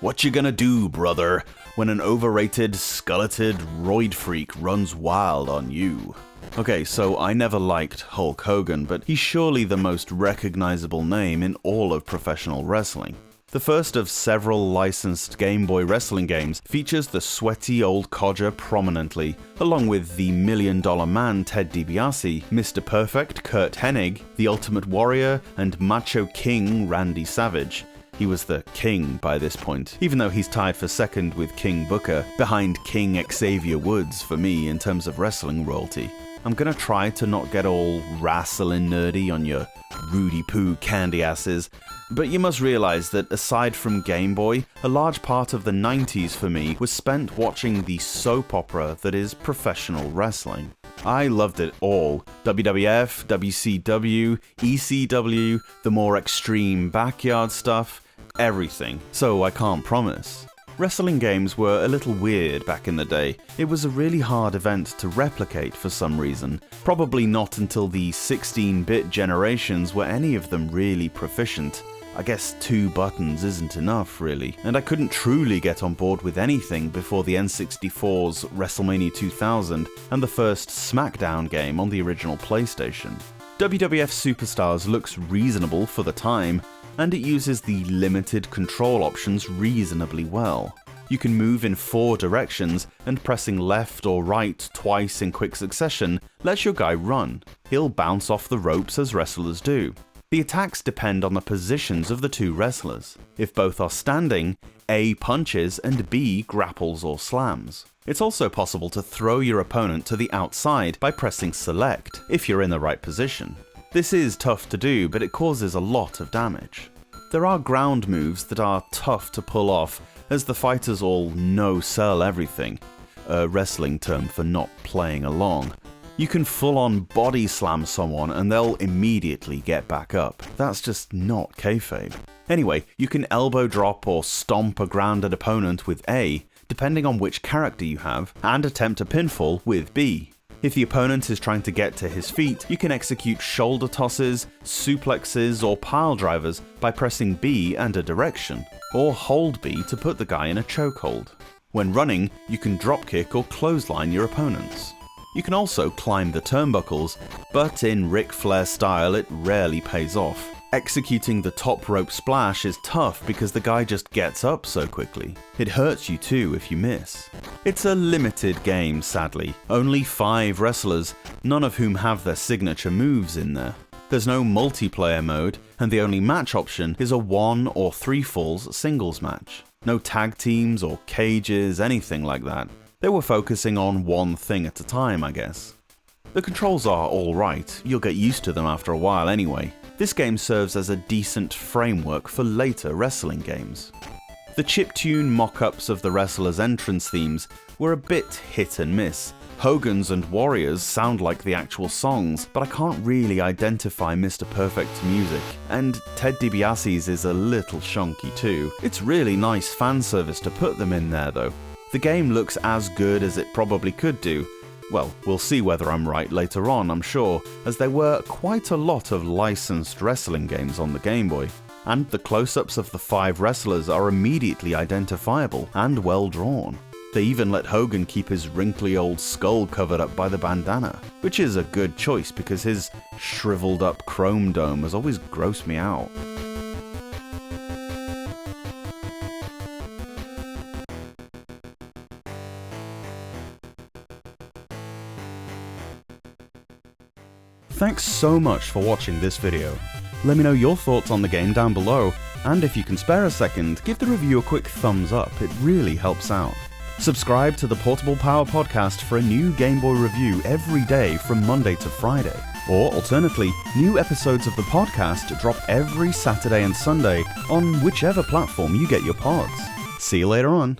What you gonna do, brother, when an overrated, skeleted roid freak runs wild on you? Okay, so I never liked Hulk Hogan, but he's surely the most recognizable name in all of professional wrestling. The first of several licensed Game Boy wrestling games features the sweaty old codger prominently, along with the $1 Million Man Ted DiBiase, Mr. Perfect Curt Hennig, the Ultimate Warrior, and Macho King Randy Savage. He was the king by this point, even though he's tied for second with King Booker, behind King Xavier Woods for me in terms of wrestling royalty. I'm gonna try to not get all wrestling nerdy on your Rudy Poo candy asses, but you must realize that aside from Game Boy, a large part of the 90s for me was spent watching the soap opera that is professional wrestling. I loved it all. WWF, WCW, ECW, the more extreme backyard stuff, everything. So I can't promise. Wrestling games were a little weird back in the day. It was a really hard event to replicate for some reason. Probably not until the 16-bit generations were any of them really proficient. I guess 2 buttons isn't enough, really, and I couldn't truly get on board with anything before the N64's WrestleMania 2000 and the first SmackDown game on the original PlayStation. WWF Superstars looks reasonable for the time, and it uses the limited control options reasonably well. You can move in 4 directions, and pressing left or right twice in quick succession lets your guy run. He'll bounce off the ropes as wrestlers do. The attacks depend on the positions of the 2 wrestlers. If both are standing, A punches and B grapples or slams. It's also possible to throw your opponent to the outside by pressing select, if you're in the right position. This is tough to do, but it causes a lot of damage. There are ground moves that are tough to pull off, as the fighters all no-sell everything, a wrestling term for not playing along. You can full-on body slam someone and they'll immediately get back up. That's just not kayfabe. Anyway, you can elbow drop or stomp a grounded opponent with A, depending on which character you have, and attempt a pinfall with B. If the opponent is trying to get to his feet, you can execute shoulder tosses, suplexes, or pile drivers by pressing B and a direction, or hold B to put the guy in a chokehold. When running, you can dropkick or clothesline your opponents. You can also climb the turnbuckles, but in Ric Flair style it rarely pays off. Executing the top rope splash is tough because the guy just gets up so quickly. It hurts you too if you miss. It's a limited game, sadly. Only 5 wrestlers, none of whom have their signature moves in there. There's no multiplayer mode, and the only match option is a 1 or 3 falls singles match. No tag teams or cages, anything like that. They were focusing on one thing at a time, I guess. The controls are alright, you'll get used to them after a while anyway. This game serves as a decent framework for later wrestling games. The chiptune mock-ups of the wrestlers' entrance themes were a bit hit and miss. Hogan's and Warrior's sound like the actual songs, but I can't really identify Mr. Perfect's music, and Ted DiBiase's is a little shonky too. It's really nice fan service to put them in there though. The game looks as good as it probably could do. Well, we'll see whether I'm right later on, I'm sure, as there were quite a lot of licensed wrestling games on the Game Boy. And the close-ups of the 5 wrestlers are immediately identifiable and well drawn. They even let Hogan keep his wrinkly old skull covered up by the bandana, which is a good choice because his shriveled up chrome dome has always grossed me out. Thanks so much for watching this video. Let me know your thoughts on the game down below, and if you can spare a second, give the review a quick thumbs up, it really helps out. Subscribe to the Portable Power Podcast for a new Game Boy review every day from Monday to Friday. Or alternately, new episodes of the podcast drop every Saturday and Sunday on whichever platform you get your pods. See you later on.